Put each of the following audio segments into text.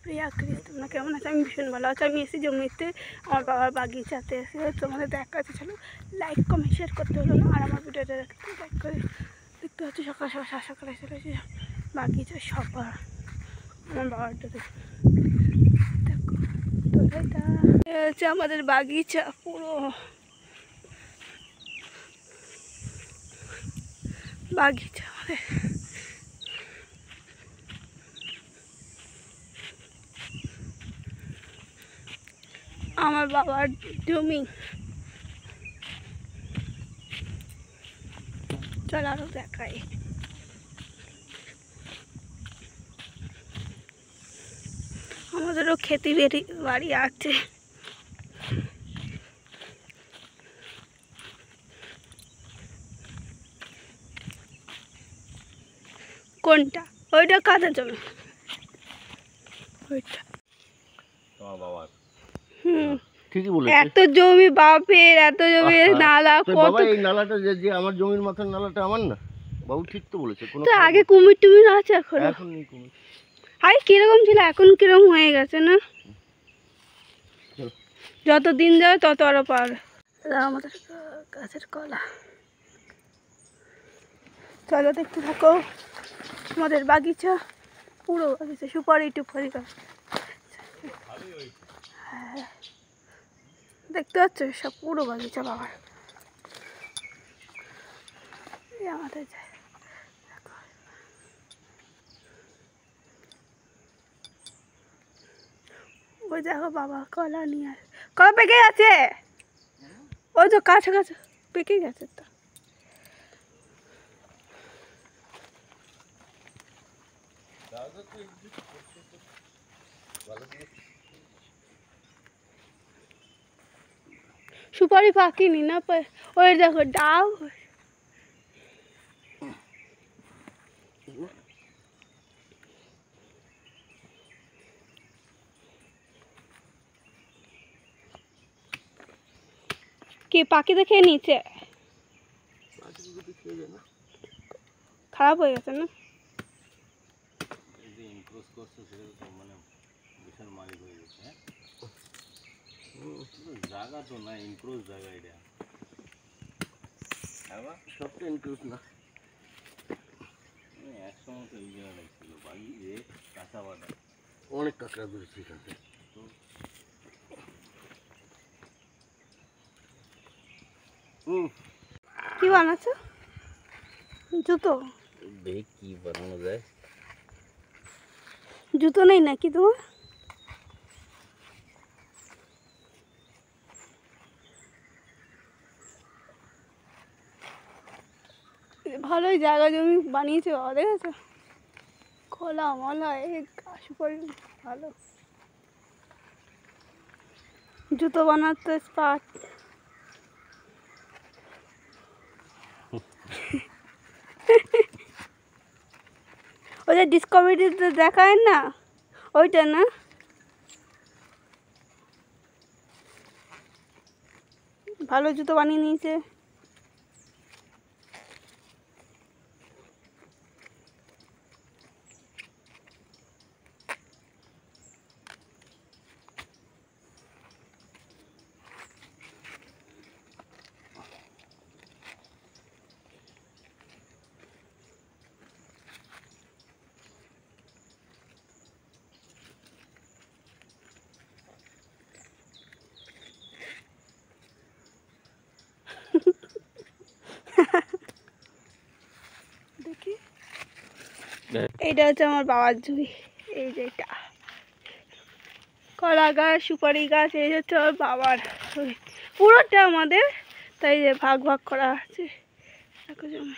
প্রিয়া Chris, তোমরা কেমন আছে? আমি ভীষণ ভালো আছি। আমি এসেছি জমিতে আমার বাবার বাগিচাতে এসে তোমাদের দেখা আছে, চলো লাইক কমেন্ট শেয়ার করতে হলো না। আর আমার ভিডিওটা দেখতে লাইক করে দেখতে হচ্ছে। সকাল সকাল সকালে চলেছি বাগিচা সবার আমার বাবারটা দেখো তো হচ্ছে আমাদের বাগিচা পুরো বাগিচা আমাদের। আমার বাবার জমি। চল আরো দেখাই। আমাদেরও খেতে বাড়ি আছে। কোনটা? ওইটা কাদের জমি? ওইটা তোমার বাবার। ঠিকই বলেছে। এত জমি বাপের, এত জমি নালা কত। বাবা এই নালাটা যে আমার জমির মাথার নালাটা আমার না, বাবু ঠিক তো বলেছে। কোনো তো আগে কুমির টুমির আছে, এখন নেই কুমির। আগে কিরকম ছিল এখন কিরকম হয়ে গেছে না? যত দিন যাবে তত আরো পাবে। আমাদের গাছের কলা, চলো দেখতে থাকো। আমাদের বাগিচা পুরো বাগিচা সুপারি টুপারি গাছ। হ্যাঁ দেখতে পাচ্ছ সব পুরো বাগিচা বাবার। আমাদের ওই দেখো বাবা কলা নিয়ে আসে। কলা পেকে গেছে, ওই তো কাছে কাছে পেকে গেছে তো। সুপারি পাকিনি না, ওই দেখো ডাব। কি পাখি দেখে নিচে খারাপ হয়ে গেছে না? জায়গা তো না ইনক্রোজ জায়গা, এটা সবটা ইনক্লুড না। একসময় তো এই জায়গাটাই ছিল বালি রে, কাঁচা বাটা অনেক কাঁকড়া ধরেছি এখান থেকে। কি বানাচ্ছ? জুতো? দেখ কি বানানো যায়। জুতো নেই নাকি তোমার? ভালোই জায়গা জমি বানিয়েছে বাবা, দেখেছো? খোলা মলা এই গাছ পড়ে ভালো। জুতো বানাতে স্পার্ট। ওই যে ডিসকভারিতে দেখায় না, ওইটা না? ভালো জুতো বানিয়ে নিয়েছে। দেখি এইটা হচ্ছে আমার বাবার জমি। এই যে এটা কলা গাছ, সুপারি গাছ, এই হচ্ছে আমার বাবার জমি। পুরোটা আমাদের, তাই যে ভাগ ভাগ করা আছে দেখো জমি।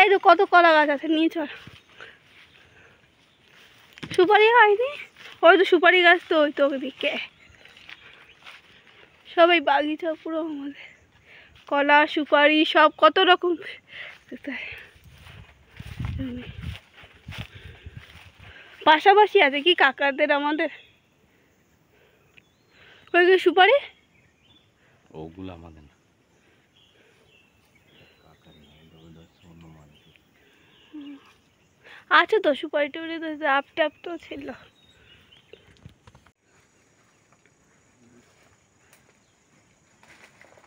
এই তো কত কলা গাছ আছে, নিয়ে চল। সুপারি হয়নি, ওই তো সুপারি গাছ তো ওই তো ওদিকে। সবাই বাগিচা পুরো আমাদের, কলা সুপারি সব কত রকম পাশাপাশি আছে কি কাকাদের আমাদের। ওই যে সুপারি, ওগুলো আমাদের না। আছে তো সুপারি টুপারি তো ডাব টাব তো ছিল।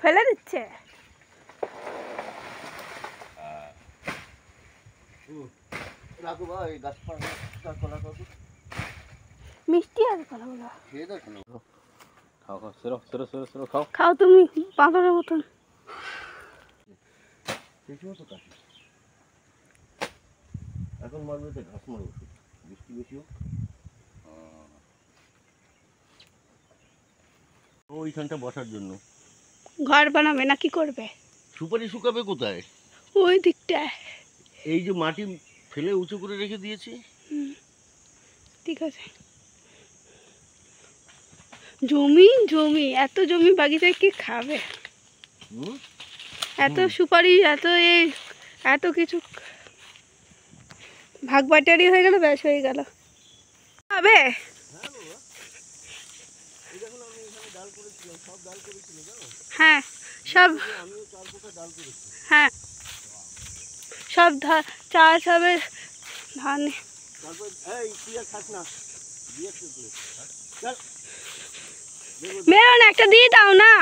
ফেলে দিচ্ছে। রাখো ভাই গাছপালা কলা কত মিষ্টি আছে কলাগুলো। খেয়ে দেখো না। খাও খাও সেরো সেরো সেরো সেরো খাও। খাও তুমি বাঁদরের মতন। কেঁচো তো কাছে এখন মারবে তো ঘাস মারবে ওষুধ বৃষ্টি বেশি হোক। ওইখানটা বসার জন্য ঘর বানাবে না কি করবে? সুপারি শুকাবে কোথায়? ওই দিকটায়। এই যে মাটি ফেলে উঁচু করে রেখে দিয়েছি। ঠিক আছে। জমি জমি এত জমি বাগিচায় কি খাবে? এত সুপারি এত এই এত কিছু ভাগ বাটারি হয়ে গেল, ব্যাস হয়ে গেল। খাবে? হ্যাঁ সব হ্যাঁ সব চাষ হবে ধান। মেরো না, একটা দিয়ে দাও না।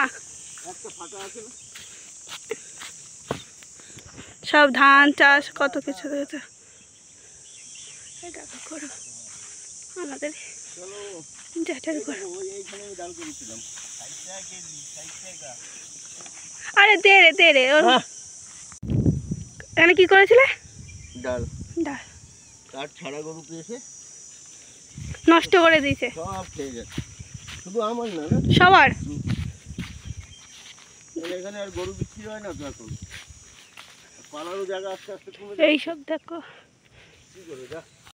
সব ধান চাষ কত কিছু হয়েছে। করো আমাদের জ্যাঠার ঘর। আরে দে রে দে রে। এখানে কি করেছিলে? ডাল ডাল কাঠ ছাড়া গরুতে এসে নষ্ট করে দিয়েছে। সব খেয়ে গেছে, শুধু আমার না সবার। এখানে আর গরু বিক্রি হয় না তো এখন, পালারও জায়গা আস্তে আস্তে কমে এইসব দেখো। কি করে যা